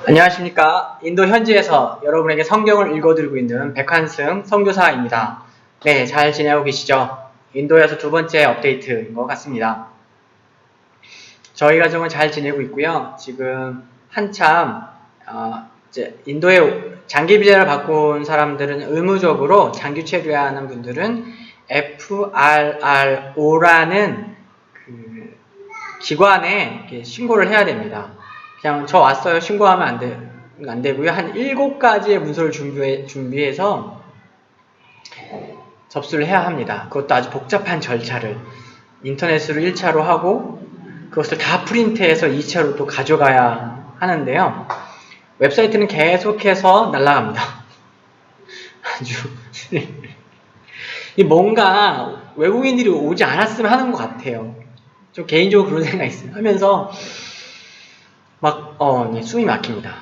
안녕하십니까. 인도 현지에서 여러분에게 성경을 읽어드리고 있는 백환승 선교사입니다. 네, 잘 지내고 계시죠? 인도에서 두 번째 업데이트인 것 같습니다. 저희 가정은 잘 지내고 있고요. 지금 한참 이제 인도에 장기 비자를 받고 온 사람들은 의무적으로 장기 체류하는 분들은 FRRO라는 그 기관에 신고를 해야 됩니다. 그냥 저 왔어요 신고하면 안 되고요. 한 7가지의 문서를 준비해서 접수를 해야 합니다. 그것도 아주 복잡한 절차를 인터넷으로 1차로 하고 그것을 다 프린트해서 2차로 또 가져가야 하는데요. 웹사이트는 계속해서 날아갑니다. 아주 뭔가 외국인들이 오지 않았으면 하는 것 같아요. 좀 개인적으로 그런 생각이 있어요. 하면서 네, 숨이 막힙니다.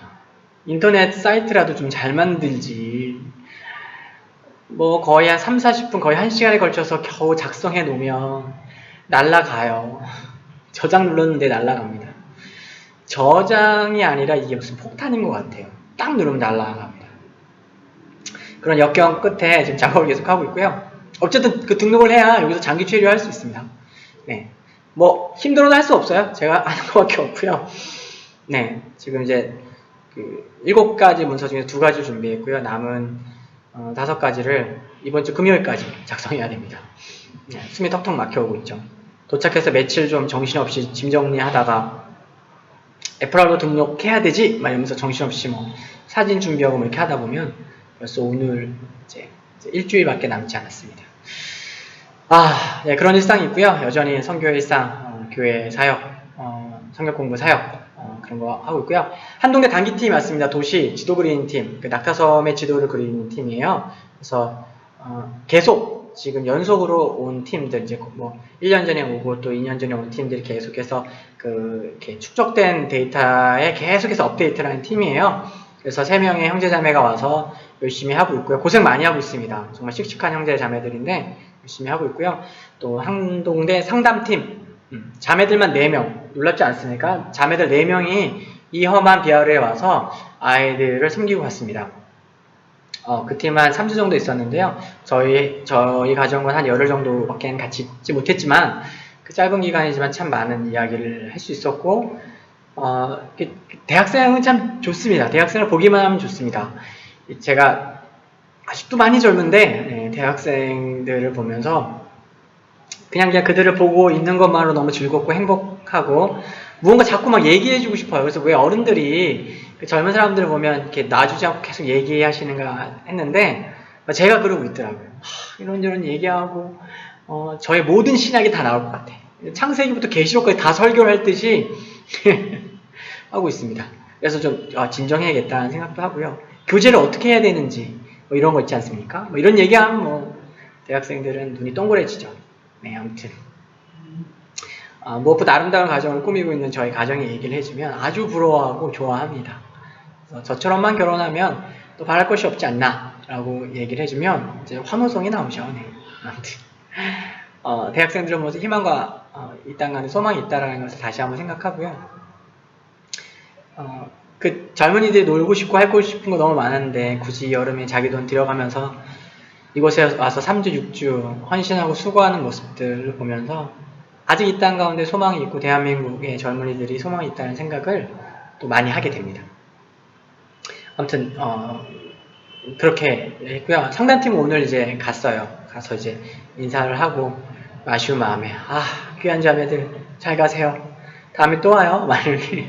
인터넷 사이트라도 좀 잘 만들지. 뭐 거의 한 3, 40분, 거의 1시간에 걸쳐서 겨우 작성해 놓으면 날라가요. 저장 눌렀는데 날라갑니다. 저장이 아니라 이게 무슨 폭탄인 것 같아요. 딱 누르면 날라갑니다. 그런 역경 끝에 지금 작업을 계속하고 있고요. 어쨌든 그 등록을 해야 여기서 장기 체류할 수 있습니다. 네, 뭐 힘들어도 할 수 없어요. 제가 아는 것밖에 없고요. 네, 지금 이제 그 7가지 문서 중에 2가지 준비했고요. 남은 5가지를 이번 주 금요일까지 작성해야 됩니다. 네, 숨이 턱턱 막혀오고 있죠. 도착해서 며칠 좀 정신없이 짐 정리하다가 애플로 등록해야 되지? 막 이러면서 정신없이 뭐 사진 준비하고 뭐 이렇게 하다 보면 벌써 오늘 이제 일주일밖에 남지 않았습니다. 네, 그런 일상이 있고요. 여전히 선교 일상, 교회 사역, 성경 공부 사역 그런 거 하고 있고요. 한동대 단기팀이 왔습니다. 도시 지도 그리는 팀, 그 낙타섬의 지도를 그리는 팀이에요. 그래서 계속 지금 연속으로 온 팀들, 이제 뭐 1년 전에 오고 또 2년 전에 온 팀들이 계속해서 이렇게 축적된 데이터에 계속해서 업데이트를 하는 팀이에요. 그래서 3명의 형제자매가 와서 열심히 하고 있고요. 고생 많이 하고 있습니다. 정말 씩씩한 형제자매들인데 열심히 하고 있고요. 또 한동대 상담팀, 자매들만 4명, 놀랍지 않습니까? 자매들 4명이 이 험한 비아르에 와서 아이들을 섬기고 갔습니다. 그 팀 한 3주 정도 있었는데요. 저희 가정은 한 열흘 정도밖에 같이 있지 못했지만 그 짧은 기간이지만 참 많은 이야기를 할 수 있었고 대학생은 참 좋습니다. 대학생을 보기만 하면 좋습니다. 제가 아직도 많이 젊은데 대학생들을 보면서 그냥 그들을 보고 있는 것만으로 너무 즐겁고 행복하고 무언가 자꾸 막 얘기해주고 싶어요. 그래서 왜 어른들이 그 젊은 사람들을 보면 이렇게 놔주지 않고 계속 얘기하시는가 했는데 제가 그러고 있더라고요. 이런저런 얘기하고 저의 모든 신학이 다 나올 것 같아. 창세기부터 계시록까지 다 설교를 할 듯이 하고 있습니다. 그래서 좀 진정해야겠다는 생각도 하고요. 교제를 어떻게 해야 되는지 뭐 이런 거 있지 않습니까? 뭐 이런 얘기하면 뭐 대학생들은 눈이 동그래지죠. 네, 아무튼 무엇보다 아름다운 가정을 꾸미고 있는 저희 가정의 얘기를 해주면 아주 부러워하고 좋아합니다. 그래서 저처럼만 결혼하면 또 바랄 것이 없지 않나 라고 얘기를 해주면 이제 환호성이 나오죠. 네. 아무튼 대학생들은 모두 희망과 이 땅 안에 소망이 있다는 것을 다시 한번 생각하고요. 그 젊은이들이 놀고 싶고 할 거 싶은 거 너무 많은데 굳이 여름에 자기 돈 들여가면서 이곳에 와서 3주 6주 헌신하고 수고하는 모습들을 보면서 아직 이 땅 가운데 소망이 있고 대한민국의 젊은이들이 소망이 있다는 생각을 또 많이 하게 됩니다. 아무튼 그렇게 했고요. 상담팀은 오늘 이제 갔어요. 가서 이제 인사를 하고 아쉬운 마음에 귀한 자매들 잘 가세요. 다음에 또 와요. 막 이렇게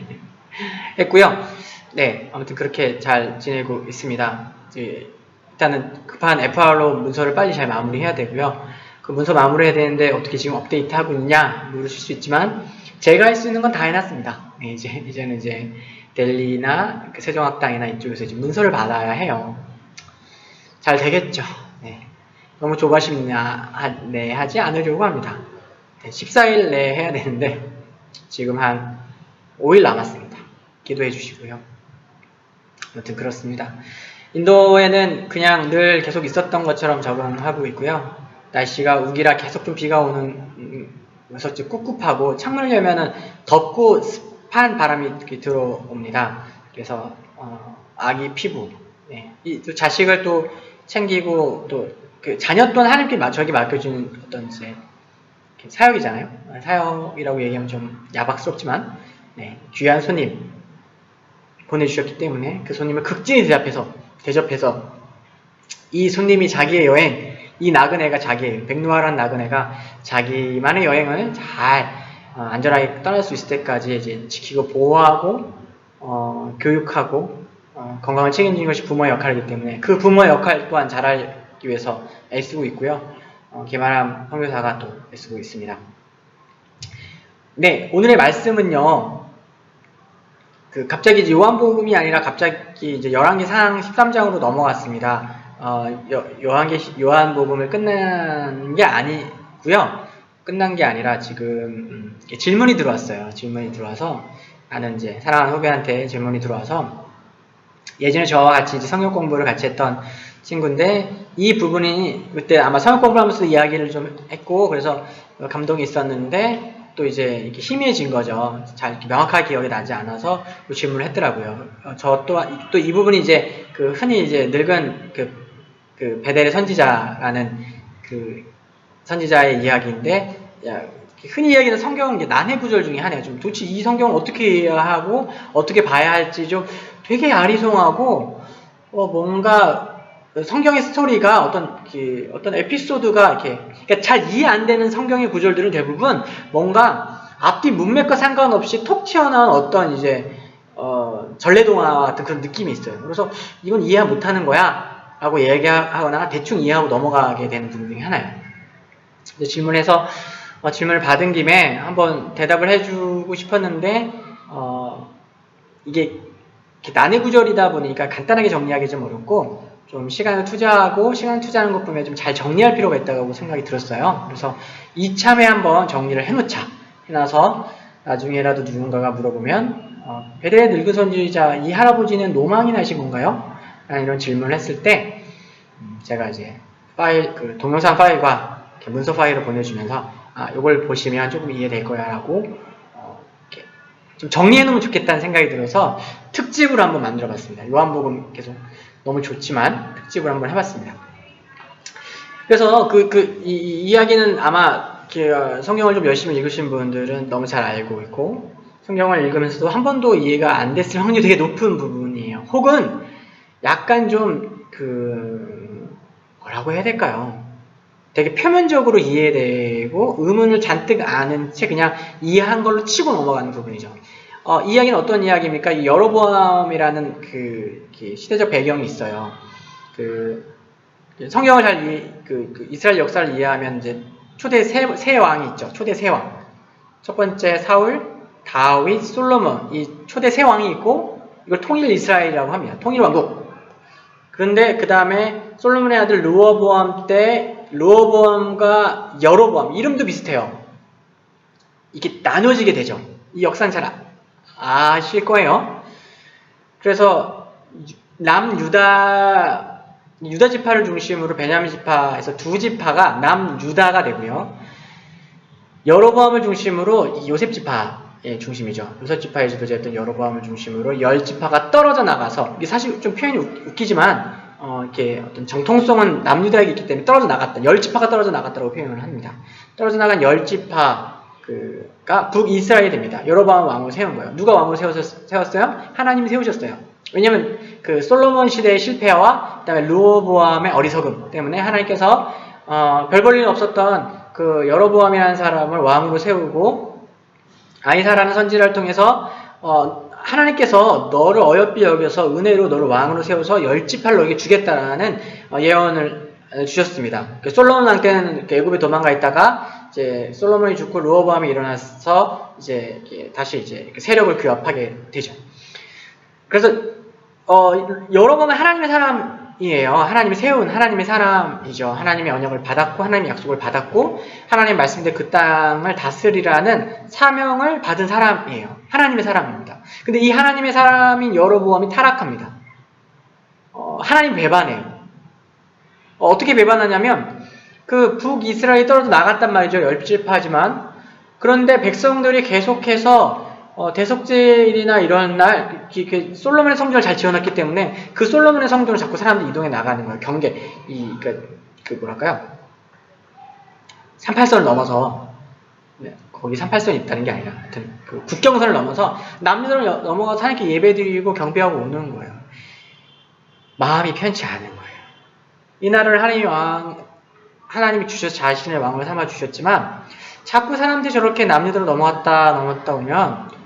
했고요. 네, 아무튼 그렇게 잘 지내고 있습니다. 일단은 급한 FR로 문서를 빨리 잘 마무리해야 되고요. 그 문서 마무리해야 되는데 어떻게 지금 업데이트하고 있냐 물으실 수 있지만 제가 할 수 있는 건 다 해놨습니다. 네, 이제는 이제 델리나 세종학당이나 이쪽에서 이제 문서를 받아야 해요. 잘 되겠죠. 네. 너무 조바심 하지 않으려고 합니다. 네, 14일 내에 해야 되는데 지금 한 5일 남았습니다. 기도해 주시고요. 아무튼 그렇습니다. 인도에는 그냥 늘 계속 있었던 것처럼 적응하고 있고요. 날씨가 우기라 계속 좀 비가 오는 그래서 꿉꿉하고 창문을 열면은 덥고 습한 바람이 이렇게 들어옵니다. 그래서 아기 피부, 네. 또 자식을 또 챙기고 또 그 자녀 또한 하나님께 저에게 맡겨주는 어떤 이제 사역이잖아요. 사역이라고 얘기하면 좀 야박스럽지만, 네. 귀한 손님 보내주셨기 때문에 그 손님을 극진히 대접해서 이 손님이 자기의 여행, 이 나그네가 자기의 백루아라는 나그네가 자기만의 여행을 잘 안전하게 떠날 수 있을 때까지 이제 지키고 보호하고 교육하고 건강을 책임지는 것이 부모의 역할이기 때문에 그 부모의 역할 또한 잘하기 위해서 애쓰고 있고요. 김아람 선교사가 또 애쓰고 있습니다. 네, 오늘의 말씀은요. 갑자기 이제 요한복음이 아니라 갑자기 이제 열왕기상 13장으로 넘어갔습니다. 요한복음을 끝난 게 아니고요. 끝난 게 아니라 지금 질문이 들어왔어요. 질문이 들어와서 나는 이제 사랑하는 후배한테 질문이 들어와서 예전에 저와 같이 이제 성경 공부를 같이 했던 친구인데 이 부분이 그때 아마 성경 공부를 하면서 이야기를 좀 했고 그래서 감동이 있었는데 또 이제 이렇게 희미해진 거죠. 잘 이렇게 명확하게 기억이 나지 않아서 그 질문을 했더라고요. 저 또한 또 이 부분이 이제 흔히 이제 늙은 그 베델의 선지자라는 그 선지자의 이야기인데 흔히 이야기하는 성경은 난해 구절 중에 하나예요. 좀 도대체 이 성경을 어떻게 이해하고 어떻게 봐야 할지 좀 되게 아리송하고 뭔가 성경의 스토리가 어떤 에피소드가 이렇게 그러니까 잘 이해 안 되는 성경의 구절들은 대부분 뭔가 앞뒤 문맥과 상관없이 톡 튀어나온 어떤 이제 전래동화 같은 그런 느낌이 있어요. 그래서 이건 이해 못하는 거야 라고 얘기하거나 대충 이해하고 넘어가게 되는 부분 중에 하나예요. 질문해서 질문을 받은 김에 한번 대답을 해주고 싶었는데 이게 난해 구절이다 보니까 간단하게 정리하기 좀 어렵고 좀 시간을 투자하는 것 보면 좀 잘 정리할 필요가 있다고 생각이 들었어요. 그래서 이참에 한번 정리를 해놔서 나중에라도 누군가가 물어보면 베델의 늙은 선지자 이 할아버지는 노망이 나신 건가요? 라는 이런 질문을 했을 때 제가 이제 동영상 파일과 문서 파일을 보내주면서 이걸 보시면 조금 이해될 거야 라고 좀 정리해놓으면 좋겠다는 생각이 들어서 특집으로 한번 만들어봤습니다. 요한복음 계속 너무 좋지만 특집을 한번 해봤습니다. 그래서 이 이야기는 아마 성경을 좀 열심히 읽으신 분들은 너무 잘 알고 있고 성경을 읽으면서도 한 번도 이해가 안 됐을 확률이 되게 높은 부분이에요. 혹은 약간 좀 뭐라고 해야 될까요? 되게 표면적으로 이해되고 의문을 잔뜩 아는 채 그냥 이해한 걸로 치고 넘어가는 부분이죠. 이 이야기는 어떤 이야기입니까? 이 여로보암이라는 시대적 배경이 있어요. 성경을 이스라엘 역사를 이해하면 이제 초대 세 왕이 있죠. 초대 세 왕. 첫 번째 사울, 다윗, 솔로몬. 이 초대 세 왕이 있고 이걸 통일 이스라엘이라고 합니다. 통일 왕국. 그런데 그 다음에 솔로몬의 아들 르호보암 때 르호보암과 여로보암 이름도 비슷해요. 이게 나눠지게 되죠. 이 역사는 잘 아실 거예요. 그래서 남유다 지파를 중심으로 베냐민 지파에서 두 지파가 남유다가 되고요. 여로보암을 중심으로 요셉 지파의 중심이죠. 요셉 지파의 지도자였던 여로보암을 중심으로 10지파가 떨어져 나가서 이게 사실 좀 표현이 웃기지만 이렇게 어떤 정통성은 남유다에게 있기 때문에 떨어져 나갔다. 10지파가 떨어져 나갔다고 표현을 합니다. 떨어져 나간 10지파가 북이스라엘이 됩니다. 여로보암 왕을 세운 거예요. 누가 왕을 세웠어요? 하나님이 세우셨어요. 왜냐면 솔로몬 시대의 실패와 그다음에 르호보암의 어리석음 때문에 하나님께서 별 볼 일 없었던 여로보암이라는 사람을 왕으로 세우고 아이사라는 선지자를 통해서 하나님께서 너를 어여삐 여겨서 은혜로 너를 왕으로 세워서 10지파를 너에게 주겠다라는 예언을 주셨습니다. 솔로몬 왕 때는 애굽에 도망가 있다가 이제 솔로몬이 죽고 르호보암이 일어나서 이제 다시 이제 세력을 규합하게 되죠. 그래서 여로보암은 하나님의 사람이에요. 하나님이 세운 하나님의 사람이죠. 하나님의 언약을 받았고 하나님의 약속을 받았고 하나님 말씀대로 그 땅을 다스리라는 사명을 받은 사람이에요. 하나님의 사람입니다. 근데 이 하나님의 사람인 여로보암이 타락합니다. 하나님 배반해요. 어떻게 배반하냐면 북이스라엘이 떨어져 나갔단 말이죠. 10지파지만 그런데 백성들이 계속해서 대속제일이나 이런 날 이렇게 솔로몬의 성전을 잘 지어놨기 때문에 그 솔로몬의 성전을 자꾸 사람들이 이동해 나가는 거예요. 그 뭐랄까요? 38선을 넘어서 거기 38선이 있다는 게 아니라 하여튼 그 국경선을 넘어서 남유다를 넘어가서 하나님께 예배드리고 경배하고 오는 거예요. 마음이 편치 않은 거예요. 이 나라를 하나님이 주셔서 자신의 왕을 삼아 주셨지만 자꾸 사람들이 저렇게 남유다로 넘어갔다 오면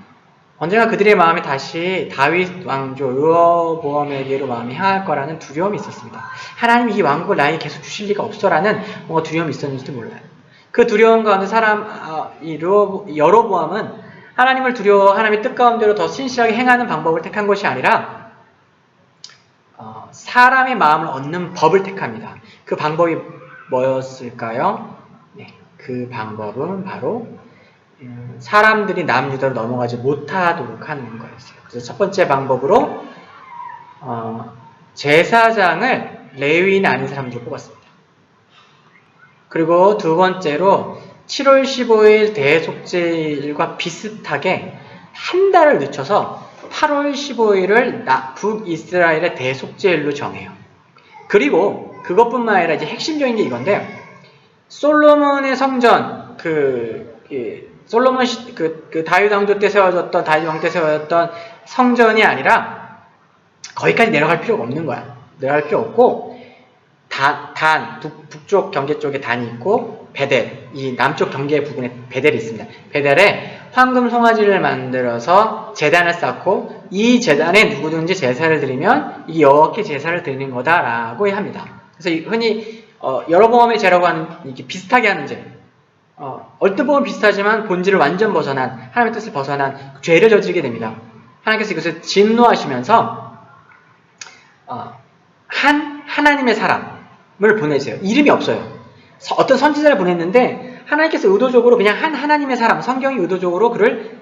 언젠가 그들의 마음이 다시 다윗 왕조 르호보암에게로 마음이 향할 거라는 두려움이 있었습니다. 하나님이 이 왕국을 나에게 계속 주실 리가 없어라는 뭔가 두려움이 있었는지도 몰라요. 그 두려움 가운데 여로보암은 하나님을 두려워 하나님의 뜻 가운데로 더 신실하게 행하는 방법을 택한 것이 아니라 사람의 마음을 얻는 법을 택합니다. 그 방법이 뭐였을까요? 네, 그 방법은 바로 사람들이 남유다로 넘어가지 못하도록 하는 거였어요. 그래서 첫 번째 방법으로 제사장을 레위인 아닌 사람들을 뽑았습니다. 그리고 두 번째로 7월 15일 대속제일과 비슷하게 한 달을 늦춰서 8월 15일을 북이스라엘의 대속제일로 정해요. 그리고 그것뿐만 아니라 이제 핵심적인 게 이건데 솔로몬의 성전 솔로몬 다윗 왕조 때 세워졌던 다윗 왕 때 세워졌던 성전이 아니라 거기까지 내려갈 필요가 없는 거야. 내려갈 필요 없고 북쪽 경계 쪽에 단이 있고 베델, 이 남쪽 경계 부분에 베델이 있습니다. 베델에 황금 송아지를 만들어서 제단을 쌓고 이 제단에 누구든지 제사를 드리면 이게 여호와께 제사를 드리는 거다라고 합니다. 그래서 흔히 여로보암의 제라고 하는 이게 비슷하게 하는 제, 얼뜻 보면 비슷하지만 본질을 완전 벗어난 하나님의 뜻을 벗어난 죄를 저지르게 됩니다. 하나님께서 이것을 진노하시면서 하나님의 사람을 보내세요. 이름이 없어요. 어떤 선지자를 보냈는데 하나님께서 의도적으로 그냥 하나님의 사람, 성경이 의도적으로 그를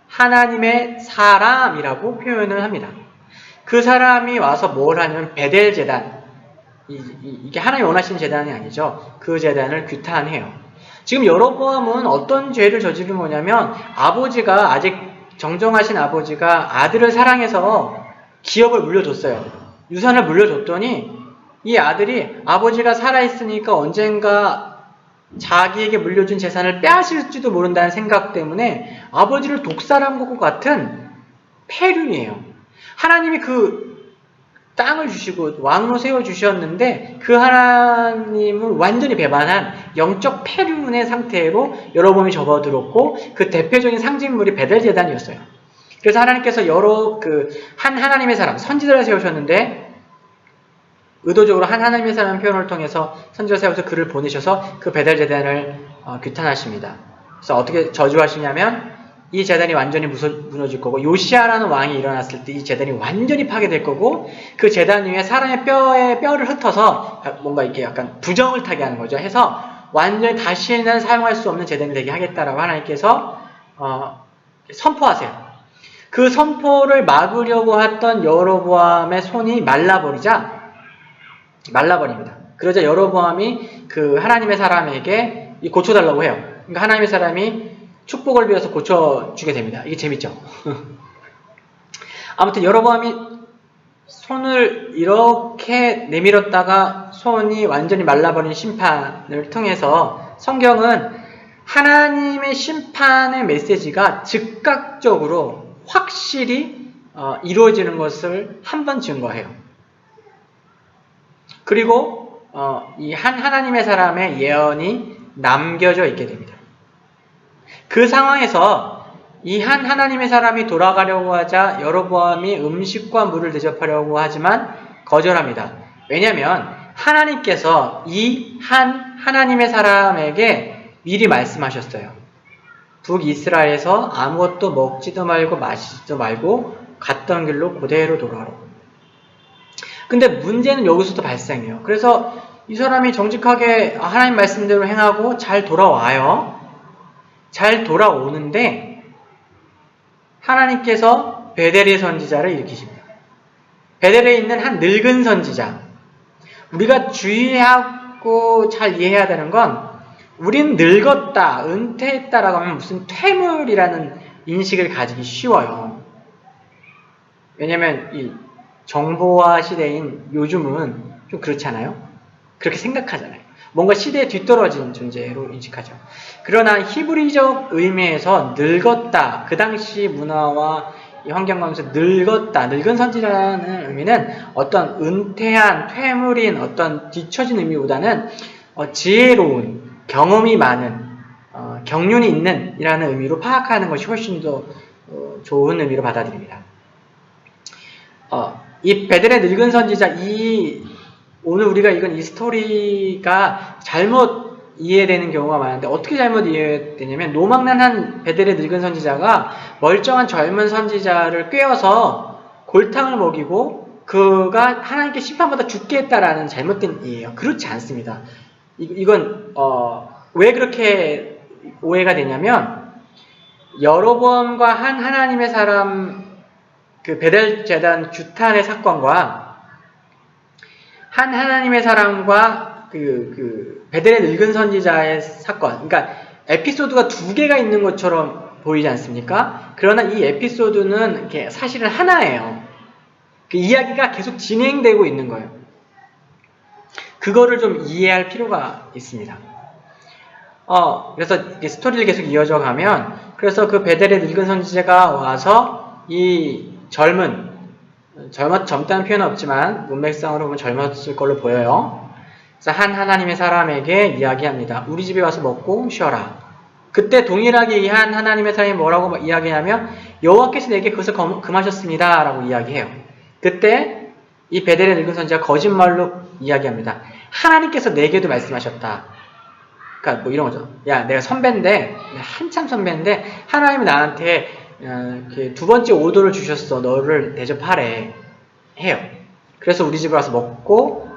하나님의 사람이라고 표현을 합니다. 그 사람이 와서 뭘 하냐면 베델 제단, 이게 하나님이 원하시는 제단이 아니죠. 그 제단을 규탄해요. 지금 여로보암은 어떤 죄를 저지른 거냐면 아버지가 아직 정정하신 아버지가 아들을 사랑해서 기업을 물려줬어요. 유산을 물려줬더니 이 아들이 아버지가 살아있으니까 언젠가 자기에게 물려준 재산을 빼앗을지도 모른다는 생각 때문에 아버지를 독살한 것 같은 폐륜이에요. 하나님이 그 땅을 주시고 왕으로 세워주셨는데 그 하나님을 완전히 배반한 영적 폐륜의 상태로 여로보암이 접어들었고 그 대표적인 상징물이 베델 제단이었어요. 그래서 하나님께서 하나님의 사람, 선지자를 세우셨는데 의도적으로 하나님의 사람 표현을 통해서 선지자를 세워서 그를 보내셔서 그 베델 제단을 규탄하십니다. 그래서 어떻게 저주하시냐면 이 제단이 완전히 무너질 거고 요시아라는 왕이 일어났을 때 이 제단이 완전히 파괴될 거고 그 제단 위에 사람의 뼈를 흩어서 뭔가 이렇게 약간 부정을 타게 하는 거죠. 해서 완전히 다시는 사용할 수 없는 제단이 되게 하겠다라고 하나님께서 선포하세요. 그 선포를 막으려고 했던 여로보암의 손이 말라버립니다. 그러자 여로보암이 그 하나님의 사람에게 고쳐달라고 해요. 그러니까 하나님의 사람이 축복을 빌어서 고쳐주게 됩니다. 이게 재밌죠? 아무튼 여로보암이 손을 이렇게 내밀었다가 손이 완전히 말라버린 심판을 통해서 성경은 하나님의 심판의 메시지가 즉각적으로 확실히 이루어지는 것을 한 번 증거해요. 그리고 이 하나님의 사람의 예언이 남겨져 있게 됩니다. 그 상황에서 이 하나님의 사람이 돌아가려고 하자 여로보암이 음식과 물을 대접하려고 하지만 거절합니다. 왜냐하면 하나님께서 이 하나님의 사람에게 미리 말씀하셨어요. 북이스라엘에서 아무것도 먹지도 말고 마시지도 말고 갔던 길로 그대로 돌아오라고. 근데 문제는 여기서도 발생해요. 그래서 이 사람이 정직하게 하나님 말씀대로 행하고 잘 돌아와요. 잘 돌아오는데 하나님께서 베델의 선지자를 일으키십니다. 베델에 있는 한 늙은 선지자. 우리가 주의하고 잘 이해해야 되는 건 우린 늙었다, 은퇴했다라고 하면 무슨 퇴물이라는 인식을 가지기 쉬워요. 왜냐면 이 정보화 시대인 요즘은 좀 그렇잖아요. 그렇게 생각하잖아요. 뭔가 시대에 뒤떨어진 존재로 인식하죠. 그러나 히브리적 의미에서 늙었다, 그 당시 문화와 이 환경 가운데서 늙었다, 늙은 선지자라는 의미는 어떤 은퇴한, 퇴물인, 어떤 뒤처진 의미보다는 지혜로운, 경험이 많은, 경륜이 있는 이라는 의미로 파악하는 것이 훨씬 더 좋은 의미로 받아들입니다. 이 베델의 늙은 선지자, 오늘 우리가 읽은 이 스토리가 잘못 이해되는 경우가 많은데, 어떻게 잘못 이해되냐면, 노망난한 베델의 늙은 선지자가 멀쩡한 젊은 선지자를 꿰어서 골탕을 먹이고 그가 하나님께 심판받아 죽게 했다라는 잘못된 이해예요. 그렇지 않습니다. 이건 왜 그렇게 오해가 되냐면, 여로보암과 한 하나님의 사람 그 베델 제단 규탄의 사건과 한 하나님의 사람과 그 베델의 늙은 선지자의 사건, 그러니까 에피소드가 두 개가 있는 것처럼 보이지 않습니까? 그러나 이 에피소드는 사실은 하나예요. 그 이야기가 계속 진행되고 있는 거예요. 그거를 좀 이해할 필요가 있습니다. 그래서 스토리를 계속 이어져 가면, 그래서 그 베델의 늙은 선지자가 와서 이 젊다는 표현은 없지만 문맥상으로 보면 젊었을 걸로 보여요. 그래서 한 하나님의 사람에게 이야기합니다. 우리 집에 와서 먹고 쉬어라. 그때 동일하게 이 한 하나님의 사람이 뭐라고 이야기하면, 여호와께서 내게 그것을 금하셨습니다 라고 이야기해요. 그때 이 베델의 늙은 선지자가 거짓말로 이야기합니다. 하나님께서 내게도 말씀하셨다. 그러니까 뭐 이런 거죠. 야, 내가 선배인데, 한참 선배인데 하나님이 나한테 두 번째 오더를 주셨어. 너를 대접하래. 해요. 그래서 우리 집에 와서 먹고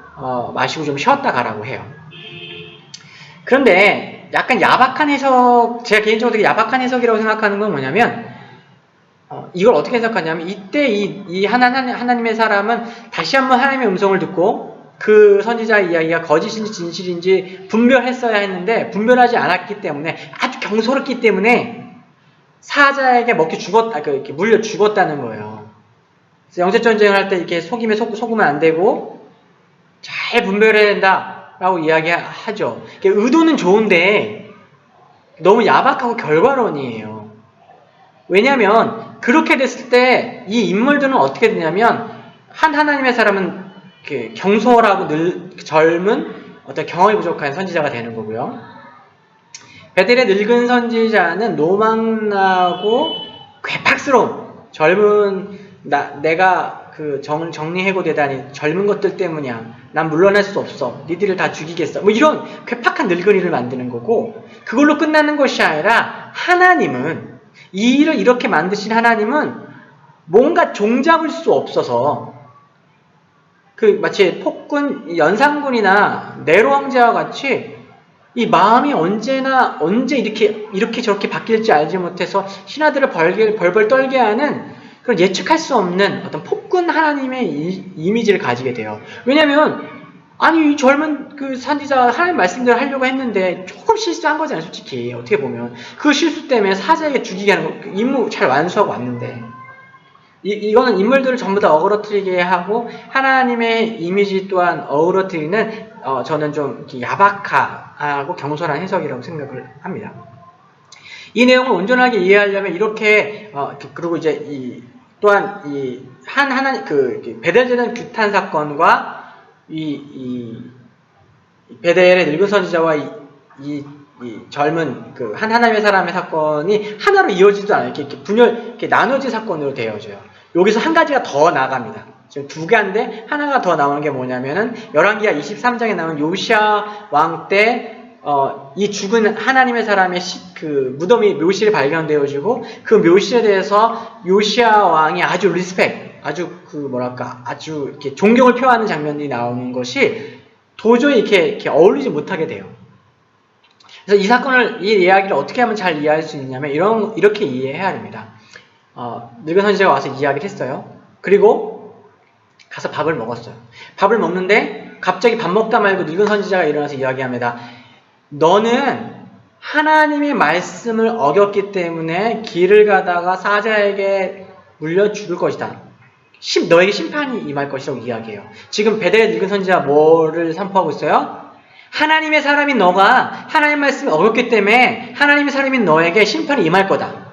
마시고 좀 쉬었다 가라고 해요. 그런데 약간 야박한 해석, 제가 개인적으로 되게 야박한 해석이라고 생각하는 건 뭐냐면, 이걸 어떻게 해석하냐면, 이때 이 하나님의 사람은 다시 한번 하나님의 음성을 듣고 그 선지자의 이야기가 거짓인지 진실인지 분별했어야 했는데 분별하지 않았기 때문에, 아주 경솔했기 때문에 사자에게 이렇게 물려 죽었다는 거예요. 그래서 영적 전쟁을 할 때 이렇게 속으면 안 되고 잘 분별해야 된다라고 이야기하죠. 의도는 좋은데 너무 야박하고 결과론이에요. 왜냐하면 그렇게 됐을 때 이 인물들은 어떻게 되냐면, 한 하나님의 사람은 경솔하고 젊은 어떤 경험이 부족한 선지자가 되는 거고요. 베델의 늙은 선지자는 노망나고 괴팍스러운 젊은 내가 정리해고되다니 젊은 것들 때문이야. 난 물러날 수 없어. 니들을 다 죽이겠어. 뭐 이런 괴팍한 늙은이를 만드는 거고, 그걸로 끝나는 것이 아니라 하나님은, 이 일을 이렇게 만드신 하나님은 뭔가 종잡을 수 없어서 마치 폭군 연산군이나 네로 황제와 같이 이 마음이 언제 이렇게 저렇게 바뀔지 알지 못해서 신하들을 벌벌 떨게 하는 그런 예측할 수 없는 어떤 폭군 하나님의 이미지를 가지게 돼요. 왜냐면 이 젊은 그 선지자 하나님 말씀대로 하려고 했는데 조금 실수한 거잖아요. 솔직히 어떻게 보면 그 실수 때문에 사자에게 죽이게 하는 거, 임무 잘 완수하고 왔는데, 이거는 인물들을 전부 다 어그러뜨리게 하고 하나님의 이미지 또한 어그러뜨리는, 저는 좀 야박하고 경솔한 해석이라고 생각을 합니다. 이 내용을 온전하게 이해하려면 이렇게, 그리고 이제 또한 베델제단 규탄 사건과 베델의 늙은 선지자와 이 젊은 한 하나님의 사람의 사건이 하나로 이어지지도 않아요. 이렇게 나눠진 사건으로 되어져요. 여기서 한 가지가 더 나갑니다. 지금 두 개인데 하나가 더 나오는 게 뭐냐면은, 열왕기하 23장에 나오는 요시야 왕 때 이 죽은 하나님의 사람의 무덤이 묘실에 발견되어지고, 그 묘실에 대해서 요시야 왕이 아주 아주 이렇게 존경을 표하는 장면이 나오는 것이 도저히 이렇게 어울리지 못하게 돼요. 그래서 이 이야기를 어떻게 하면 잘 이해할 수 있냐면, 이렇게 이해해야 됩니다. 늙은 선지자가 와서 이야기를 했어요. 그리고 가서 밥을 먹었어요. 밥을 먹는데 갑자기 밥 먹다 말고 늙은 선지자가 일어나서 이야기합니다. 너는 하나님의 말씀을 어겼기 때문에 길을 가다가 사자에게 물려 죽을 것이다. 너에게 심판이 임할 것이라고 이야기해요. 지금 베델의 늙은 선지자가 뭐를 선포하고 있어요? 하나님의 사람인 너가 하나님의 말씀을 어겼기 때문에 하나님의 사람인 너에게 심판이 임할 거다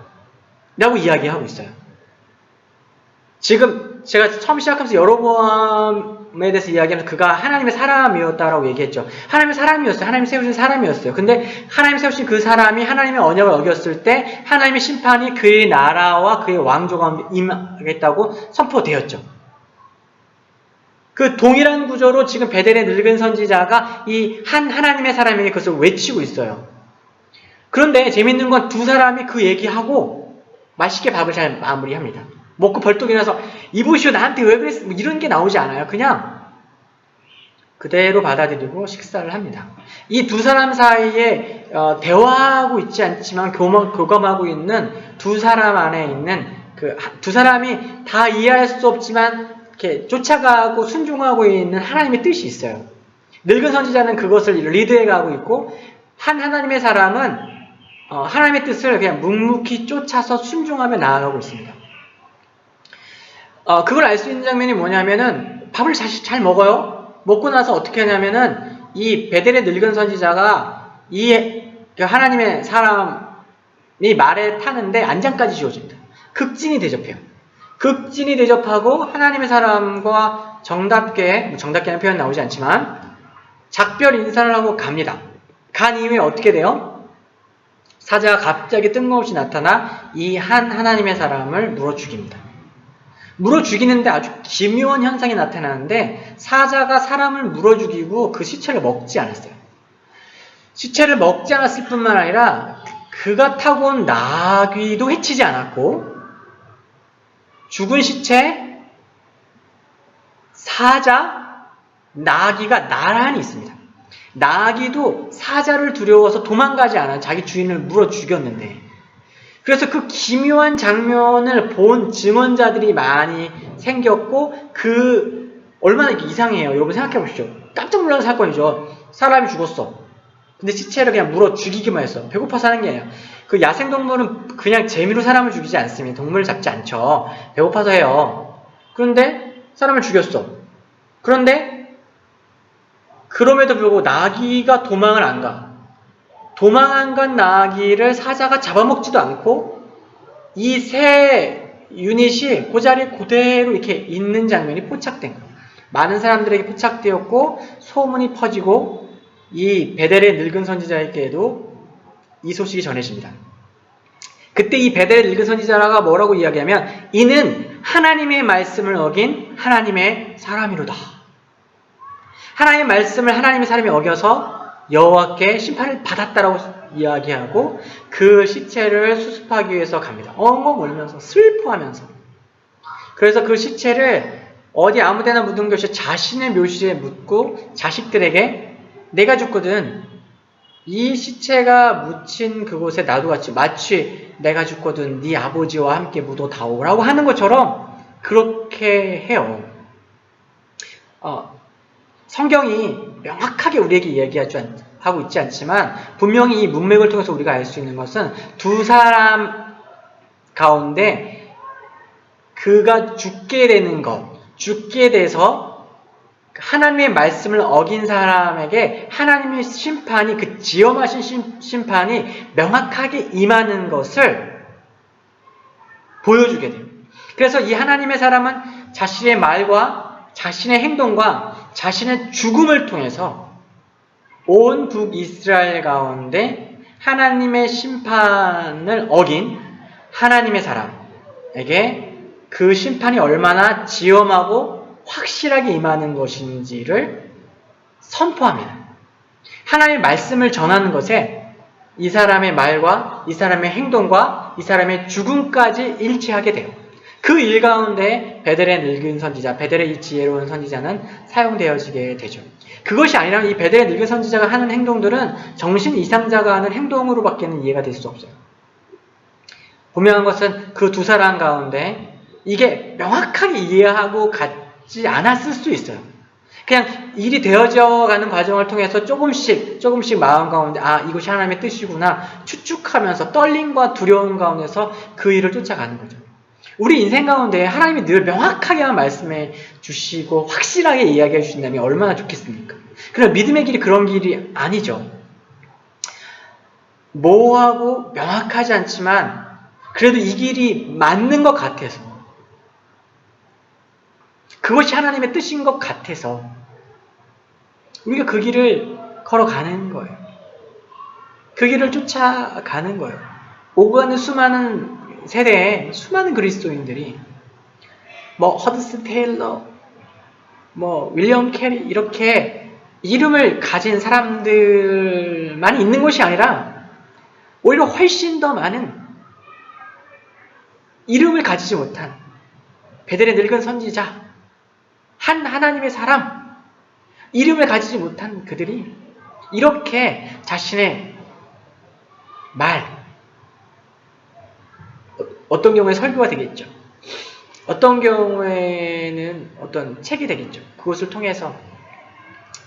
라고 이야기하고 있어요. 지금 제가 처음 시작하면서 여로보암에 대해서 이야기하면서 그가 하나님의 사람이었다라고 얘기했죠. 하나님의 사람이었어요. 하나님이 세우신 사람이었어요. 근데 하나님이 세우신 그 사람이 하나님의 언약을 어겼을 때 하나님의 심판이 그의 나라와 그의 왕조가 임하겠다고 선포되었죠. 그 동일한 구조로 지금 베델의 늙은 선지자가 이 한 하나님의 사람에게 그것을 외치고 있어요. 그런데 재밌는 건 두 사람이 그 얘기하고 맛있게 밥을 잘 마무리합니다. 먹고 벌떡 일어나서 이보시오 나한테 왜 그랬어? 뭐 이런 게 나오지 않아요. 그냥 그대로 받아들이고 식사를 합니다. 이 두 사람 사이에 대화하고 있지 않지만 교감하고 있는 두 사람 안에 있는 그 두 사람이 다 이해할 수 없지만 이렇게 쫓아가고 순종하고 있는 하나님의 뜻이 있어요. 늙은 선지자는 그것을 리드해가고 있고 하나님의 사람은 하나님의 뜻을 그냥 묵묵히 쫓아서 순종하며 나아가고 있습니다. 그걸 알 수 있는 장면이 뭐냐면은 밥을 잘 먹어요. 먹고 나서 어떻게 하냐면은 이 베델의 늙은 선지자가 그 하나님의 사람이 말에 타는데 안장까지 지어줍니다. 극진히 대접해요. 극진히 대접하고 하나님의 사람과 정답게는 표현 나오지 않지만 작별 인사를 하고 갑니다. 간 이후에 어떻게 돼요? 사자가 갑자기 뜬금없이 나타나 이 하나님의 사람을 물어 죽입니다. 물어 죽이는데 아주 기묘한 현상이 나타나는데 사자가 사람을 물어 죽이고 그 시체를 먹지 않았어요. 시체를 먹지 않았을 뿐만 아니라 그가 타고 온 나귀도 해치지 않았고 죽은 시체, 사자, 나귀가 나란히 있습니다. 나귀도 사자를 두려워서 도망가지 않아요. 자기 주인을 물어 죽였는데. 그래서 그 기묘한 장면을 본 증언자들이 많이 생겼고 얼마나 이상해요. 여러분 생각해 보시죠. 깜짝 놀라는 사건이죠. 사람이 죽었어. 근데 시체를 그냥 물어 죽이기만 했어. 배고파서 하는 게 아니야. 그 야생동물은 그냥 재미로 사람을 죽이지 않습니다. 동물을 잡지 않죠. 배고파서 해요. 그런데 사람을 죽였어. 그런데 그럼에도 불구하고 나귀가 도망을 안 가. 도망 안 간 나귀를 사자가 잡아먹지도 않고 이 세 유닛이 그 자리에 그대로 이렇게 있는 장면이 포착된 거예요. 많은 사람들에게 포착되었고 소문이 퍼지고 이 베델의 늙은 선지자에게도 이 소식이 전해집니다. 그때 이 베델의 늙은 선지자가 뭐라고 이야기하면 이는 하나님의 말씀을 어긴 하나님의 사람이로다. 하나님의 말씀을 하나님의 사람이 어겨서 여호와께 심판을 받았다라고 이야기하고 그 시체를 수습하기 위해서 갑니다. 엉엉 울면서 슬퍼하면서. 그래서 그 시체를 어디 아무데나 묻은 것이 자신의 묘실에 묻고 자식들에게 내가 죽거든 이 시체가 묻힌 그곳에 나도 같이 마치 내가 죽거든 네 아버지와 함께 묻어다오라고 하는 것처럼 그렇게 해요. 성경이 명확하게 우리에게 이야기하고 있지 않지만 분명히 이 문맥을 통해서 우리가 알 수 있는 것은 두 사람 가운데 그가 죽게 되는 것, 죽게 돼서 하나님의 말씀을 어긴 사람에게 하나님의 심판이 그 지엄하신 심판이 명확하게 임하는 것을 보여주게 돼요. 그래서 이 하나님의 사람은 자신의 말과 자신의 행동과 자신의 죽음을 통해서 온 북이스라엘 가운데 하나님의 심판을 어긴 하나님의 사람에게 그 심판이 얼마나 지엄하고 확실하게 임하는 것인지를 선포합니다. 하나님의 말씀을 전하는 것에 이 사람의 말과 이 사람의 행동과 이 사람의 죽음까지 일치하게 돼요. 그 일 가운데 베델의 늙은 선지자, 베델의 이 지혜로운 선지자는 사용되어지게 되죠. 그것이 아니라면 이 베델의 늙은 선지자가 하는 행동들은 정신 이상자가 하는 행동으로밖에는 이해가 될 수 없어요. 분명한 것은 그 두 사람 가운데 이게 명확하게 이해하고 같지 않았을 수 있어요. 그냥 일이 되어져 가는 과정을 통해서 조금씩 마음 가운데 이것이 하나님의 뜻이구나 추측하면서 떨림과 두려움 가운데서 그 일을 쫓아가는 거죠. 우리 인생 가운데 하나님이 늘 명확하게만 말씀해 주시고 확실하게 이야기해 주신다면 얼마나 좋겠습니까? 그럼 믿음의 길이 그런 길이 아니죠. 모호하고 명확하지 않지만 그래도 이 길이 맞는 것 같아서, 그것이 하나님의 뜻인 것 같아서 우리가 그 길을 걸어가는 거예요. 그 길을 쫓아가는 거예요. 오고 가는 수많은 세대에 수많은 그리스도인들이 허드슨 테일러, 윌리엄 캐리 이렇게 이름을 가진 사람들만 있는 것이 아니라 오히려 훨씬 더 많은 이름을 가지지 못한 베델의 늙은 선지자, 한 하나님의 사람, 이름을 가지지 못한 그들이 이렇게 자신의 말, 어떤 경우에 설교가 되겠죠. 어떤 경우에는 어떤 책이 되겠죠. 그것을 통해서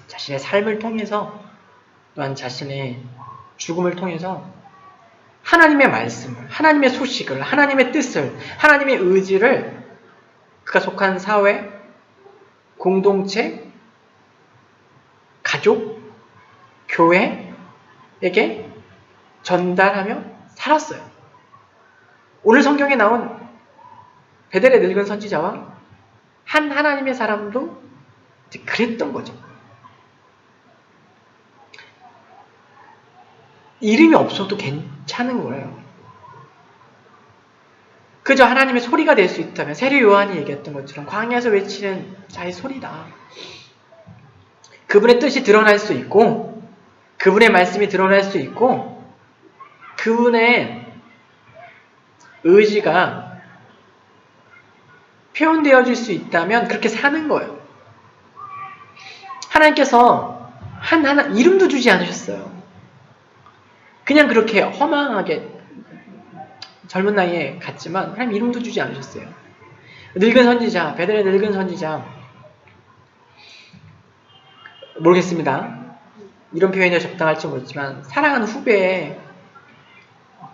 자신의 삶을 통해서 또한 자신의 죽음을 통해서 하나님의 말씀을, 하나님의 소식을, 하나님의 뜻을, 하나님의 의지를 그가 속한 사회, 공동체, 가족, 교회에게 전달하며 살았어요. 오늘 성경에 나온 베델의 늙은 선지자와 한 하나님의 사람도 그랬던 거죠. 이름이 없어도 괜찮은 거예요. 그저 하나님의 소리가 될 수 있다면, 세례 요한이 얘기했던 것처럼 광야에서 외치는 자의 소리다. 그분의 뜻이 드러날 수 있고, 그분의 말씀이 드러날 수 있고, 그분의 의지가 표현되어질 수 있다면 그렇게 사는 거예요. 하나님께서 이름도 주지 않으셨어요. 그냥 그렇게 허망하게 젊은 나이에 갔지만 하나님 이름도 주지 않으셨어요. 늙은 선지자, 베델의 늙은 선지자, 모르겠습니다. 이런 표현이 적당할지 모르지만 사랑하는 후배에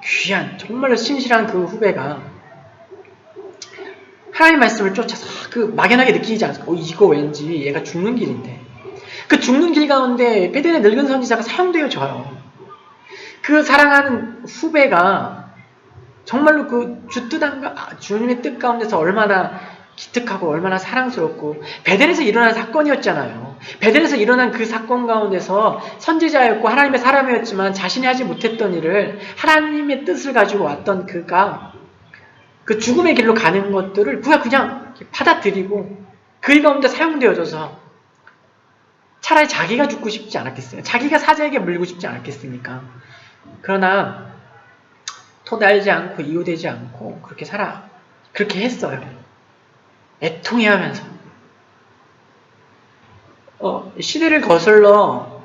귀한, 정말로 신실한 그 후배가 하나님 말씀을 쫓아서 막연하게 느끼지 않습니까? 이거 왠지 얘가 죽는 길인데, 그 죽는 길 가운데 베델의 늙은 선지자가 사용되어져요. 그 사랑하는 후배가 정말로 그 주님의 뜻 가운데서 얼마나 기특하고 얼마나 사랑스럽고, 베델에서 일어난 사건이었잖아요. 베델에서 일어난 그 사건 가운데서 선지자였고 하나님의 사람이었지만 자신이 하지 못했던 일을 하나님의 뜻을 가지고 왔던 그가 그 죽음의 길로 가는 것들을 그가 그냥 받아들이고 그 일 가운데 사용되어져서 차라리 자기가 죽고 싶지 않았겠어요? 자기가 사자에게 물리고 싶지 않았겠습니까? 그러나 토달지 않고 이유되지 않고 그렇게 했어요. 애통해하면서. 시대를 거슬러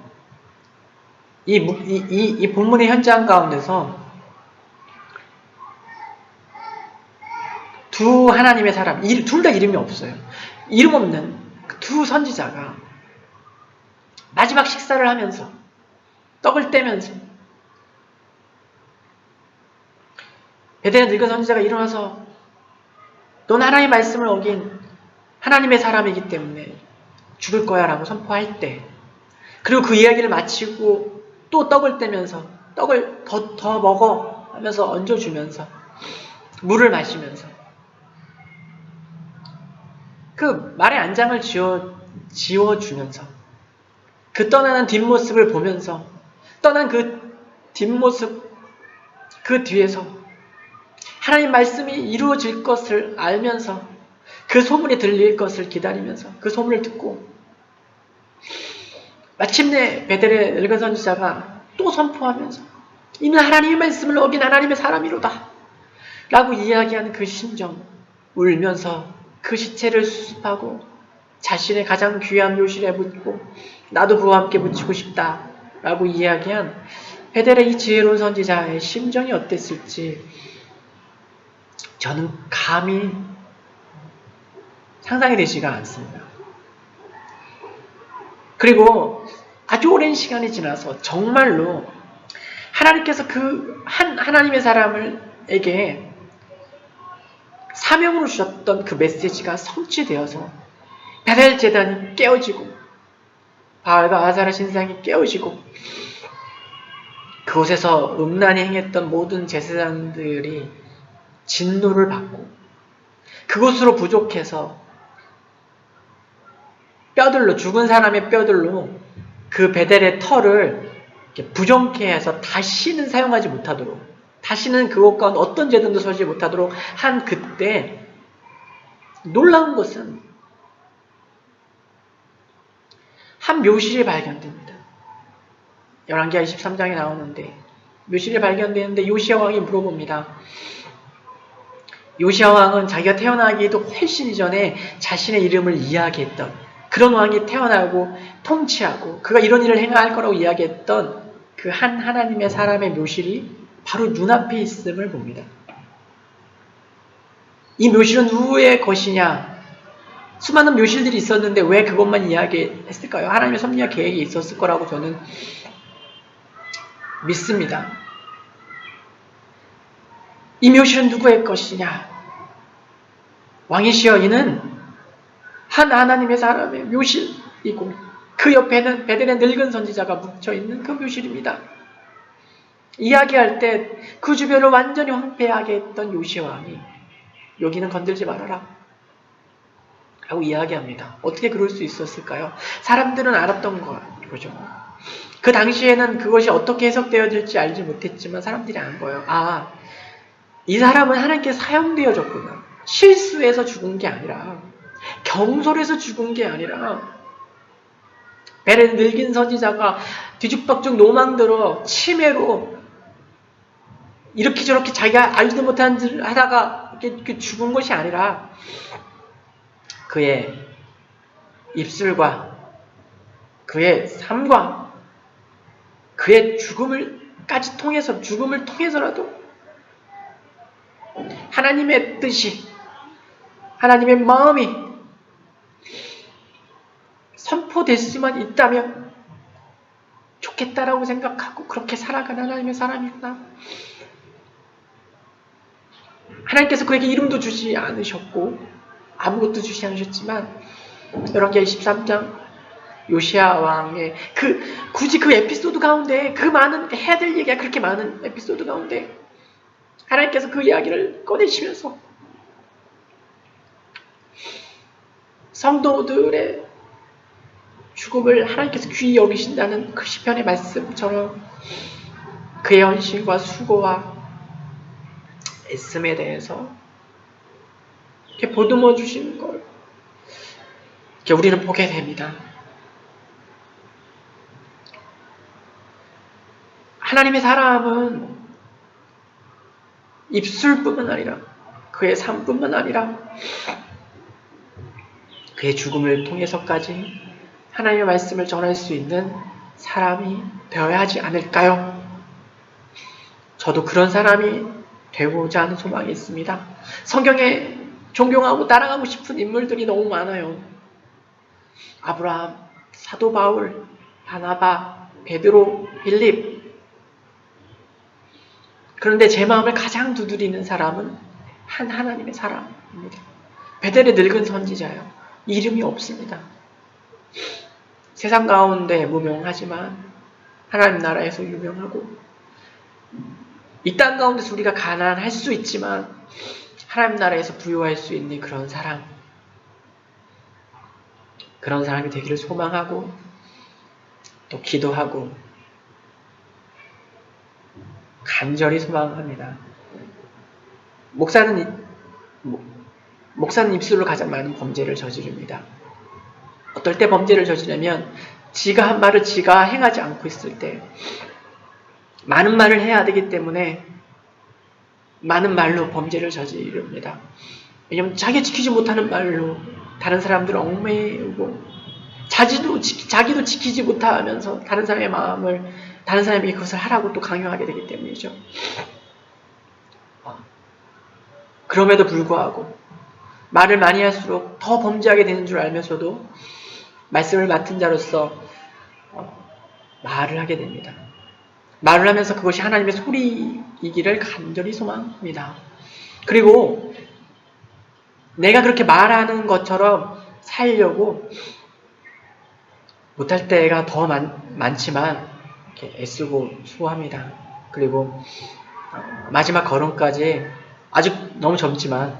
이 본문의 현장 가운데서 두 하나님의 사람, 둘 다 이름이 없어요. 이름 없는 두 선지자가 마지막 식사를 하면서 떡을 떼면서 베델의 늙은 선지자가 일어나서 넌 하나님의 말씀을 어긴 하나님의 사람이기 때문에 죽을 거야 라고 선포할 때, 그리고 그 이야기를 마치고 또 떡을 떼면서 떡을 더 먹어 하면서 얹어주면서 물을 마시면서 그 말의 안장을 지워주면서 그 떠나는 뒷모습을 보면서, 떠난 그 뒷모습, 그 뒤에서 하나님 말씀이 이루어질 것을 알면서 그 소문이 들릴 것을 기다리면서 그 소문을 듣고 마침내 베델의 늙은 선지자가 또 선포하면서 이는 하나님의 말씀을 어긴 하나님의 사람이로다 라고 이야기하는 그 심정, 울면서 그 시체를 수습하고 자신의 가장 귀한 묘실에 묻고 나도 그와 함께 묻히고 싶다 라고 이야기한 베델의 이 지혜로운 선지자의 심정이 어땠을지 저는 감히 상상이 되지가 않습니다. 그리고 아주 오랜 시간이 지나서 정말로 하나님께서 그 하나님의 사람에게 사명으로 주셨던 그 메시지가 성취되어서 베델 제단이 깨어지고 바알과 아사라 신상이 깨어지고 그곳에서 음란히 행했던 모든 제사장들이 진노를 받고 그곳으로 부족해서 뼈들로 죽은 사람의 뼈들로 그 베델의 털을 부정케 해서 다시는 사용하지 못하도록 다시는 그것 가운데 어떤 제단도 서지 못하도록 한 그때 놀라운 것은 한 묘실이 발견됩니다. 열왕기하 23장에 나오는데 묘실이 발견되는데 요시야 왕이 물어봅니다. 요시야 왕은 자기가 태어나기도 훨씬 이전에 자신의 이름을 이야기했던 그런 왕이 태어나고 통치하고 그가 이런 일을 행할 거라고 이야기했던 그 한 하나님의 사람의 묘실이 바로 눈앞에 있음을 봅니다. 이 묘실은 누구의 것이냐? 수많은 묘실들이 있었는데 왜 그것만 이야기했을까요? 하나님의 섭리와 계획이 있었을 거라고 저는 믿습니다. 이 묘실은 누구의 것이냐? 왕이시여 이는 한 하나님의 사람의 묘실이고 그 옆에는 베델의 늙은 선지자가 묻혀있는 그 묘실입니다. 이야기할 때 그 주변을 완전히 황폐하게 했던 요시야 왕이 여기는 건들지 말아라 라고 이야기합니다. 어떻게 그럴 수 있었을까요? 사람들은 알았던 거죠. 그 당시에는 그것이 어떻게 해석되어질지 알지 못했지만 사람들이 안 거예요. 아, 이 사람은 하나님께 사용되어졌구나. 실수해서 죽은 게 아니라 경솔해서 죽은 게 아니라 베델 늙은 선지자가 뒤죽박죽 노망들어 치매로 이렇게 저렇게 자기가 알지도 못한 짓을 하다가 이렇게 죽은 것이 아니라 그의 입술과 그의 삶과 그의 죽음을 통해서라도 하나님의 뜻이 하나님의 마음이 선포될 수만 있다면 좋겠다라고 생각하고 그렇게 살아간 하나님의 사람이구나. 하나님께서 그에게 이름도 주지 않으셨고 아무것도 주지 않으셨지만 열왕기하 23장 요시야 왕의 굳이 그 에피소드 가운데 그 많은 해야 될 얘기가 그렇게 많은 에피소드 가운데 하나님께서 그 이야기를 꺼내시면서 성도들의 죽음을 하나님께서 귀히 여기신다는 그 시편의 말씀처럼 그의 헌신과 수고와 애씀에 대해서 이렇게 보듬어 주시는 걸 이렇게 우리는 보게 됩니다. 하나님의 사람은 입술뿐만 아니라 그의 삶뿐만 아니라 그의 죽음을 통해서까지 하나님의 말씀을 전할 수 있는 사람이 되어야 하지 않을까요? 저도 그런 사람이 되고자 하는 소망이 있습니다. 성경에 존경하고 따라가고 싶은 인물들이 너무 많아요. 아브라함, 사도 바울, 바나바, 베드로, 빌립. 그런데 제 마음을 가장 두드리는 사람은 한 하나님의 사람입니다. 베델의 늙은 선지자요. 이름이 없습니다. 세상 가운데 무명하지만 하나님 나라에서 유명하고 이 땅 가운데서 우리가 가난할 수 있지만 하나님 나라에서 부유할 수 있는 그런 사람, 그런 사람이 되기를 소망하고 또 기도하고 간절히 소망합니다. 목사는 입술로 가장 많은 범죄를 저지릅니다. 어떨 때 범죄를 저지르면 지가 한 말을 지가 행하지 않고 있을 때 많은 말을 해야 되기 때문에 많은 말로 범죄를 저지릅니다. 왜냐하면 자기가 지키지 못하는 말로 다른 사람들을 얽매이고 자기도 지키지 못하면서 다른 사람의 마음을 다른 사람에게 그것을 하라고 또 강요하게 되기 때문이죠. 그럼에도 불구하고 말을 많이 할수록 더 범죄하게 되는 줄 알면서도 말씀을 맡은 자로서 말을 하게 됩니다. 말을 하면서 그것이 하나님의 소리이기를 간절히 소망합니다. 그리고 내가 그렇게 말하는 것처럼 살려고 못할 때가 더 많지만 이렇게 애쓰고 수고합니다. 그리고 마지막 걸음까지 아직 너무 젊지만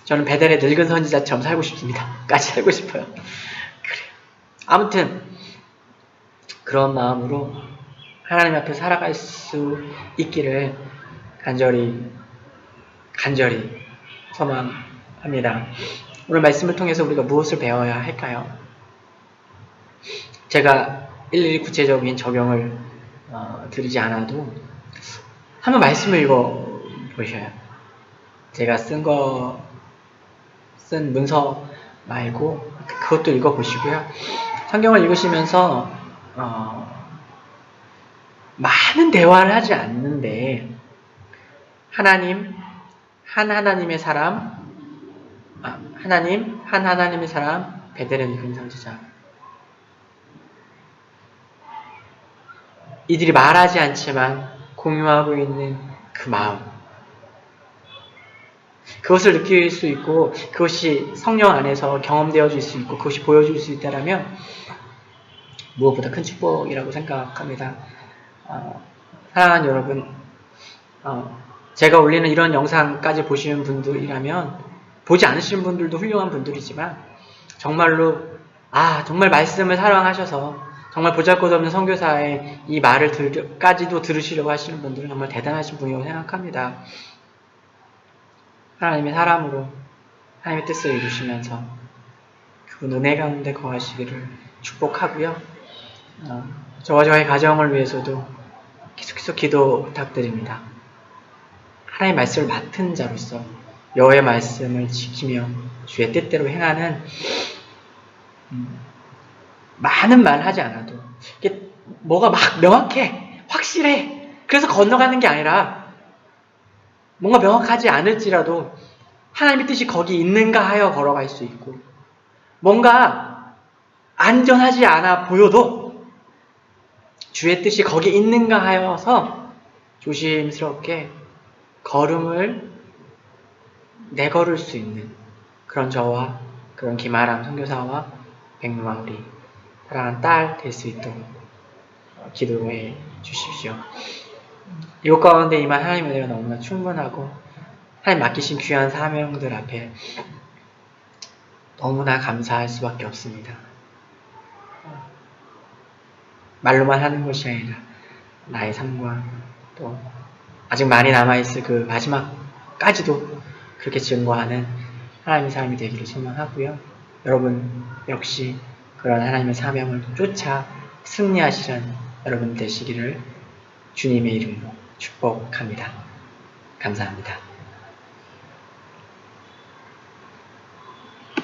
저는 베델의 늙은 선지자처럼 살고 싶습니다. 까지 살고 싶어요. 그래요. 아무튼 그런 마음으로 하나님 앞에 살아갈 수 있기를 간절히 소망합니다. 오늘 말씀을 통해서 우리가 무엇을 배워야 할까요? 제가 일일이 구체적인 적용을 드리지 않아도 한번 말씀을 읽어보셔요. 제가 쓴 문서 말고 그것도 읽어보시고요. 성경을 읽으시면서 많은 대화를 하지 않는데 하나님, 한 하나님의 사람, 베델의 늙은 선지자. 이들이 말하지 않지만 공유하고 있는 그 마음. 그것을 느낄 수 있고 그것이 성령 안에서 경험되어질 수 있고 그것이 보여줄 수 있다면 무엇보다 큰 축복이라고 생각합니다. 사랑하는 여러분, 제가 올리는 이런 영상까지 보시는 분들이라면 보지 않으시는 분들도 훌륭한 분들이지만 정말로 정말 말씀을 사랑하셔서 정말 보잘것없는 선교사의 이 말을 까지도 들으시려고 하시는 분들은 정말 대단하신 분이라고 생각합니다. 하나님의 사람으로 하나님의 뜻을 이루시면서 그분 은혜 가운데 거하시기를 축복하고요. 저와 저의 가정을 위해서도 계속해서 기도 부탁드립니다. 하나님의 말씀을 맡은 자로서 여호와의 말씀을 지키며 주의 뜻대로 행하는 많은 말 하지 않아도 이게 뭐가 막 명확해, 확실해. 그래서 건너가는 게 아니라 뭔가 명확하지 않을지라도 하나님의 뜻이 거기 있는가 하여 걸어갈 수 있고 뭔가 안전하지 않아 보여도 주의 뜻이 거기 있는가 하여서 조심스럽게 걸음을 내걸을 수 있는 그런 저와 그런 김아람 선교사와 백누아 우리 사랑하는 딸 될 수 있도록 기도해 주십시오. 이것 가운데 임한 하나님의 은혜가 너무나 충분하고 하나님 맡기신 귀한 사명들 앞에 너무나 감사할 수밖에 없습니다. 말로만 하는 것이 아니라 나의 삶과 또 아직 많이 남아있을 그 마지막까지도 그렇게 증거하는 하나님의 삶이 되기를 소망하고요. 여러분 역시 그런 하나님의 사명을 쫓아 승리하시는 여러분 되시기를 주님의 이름으로 축복합니다. 감사합니다.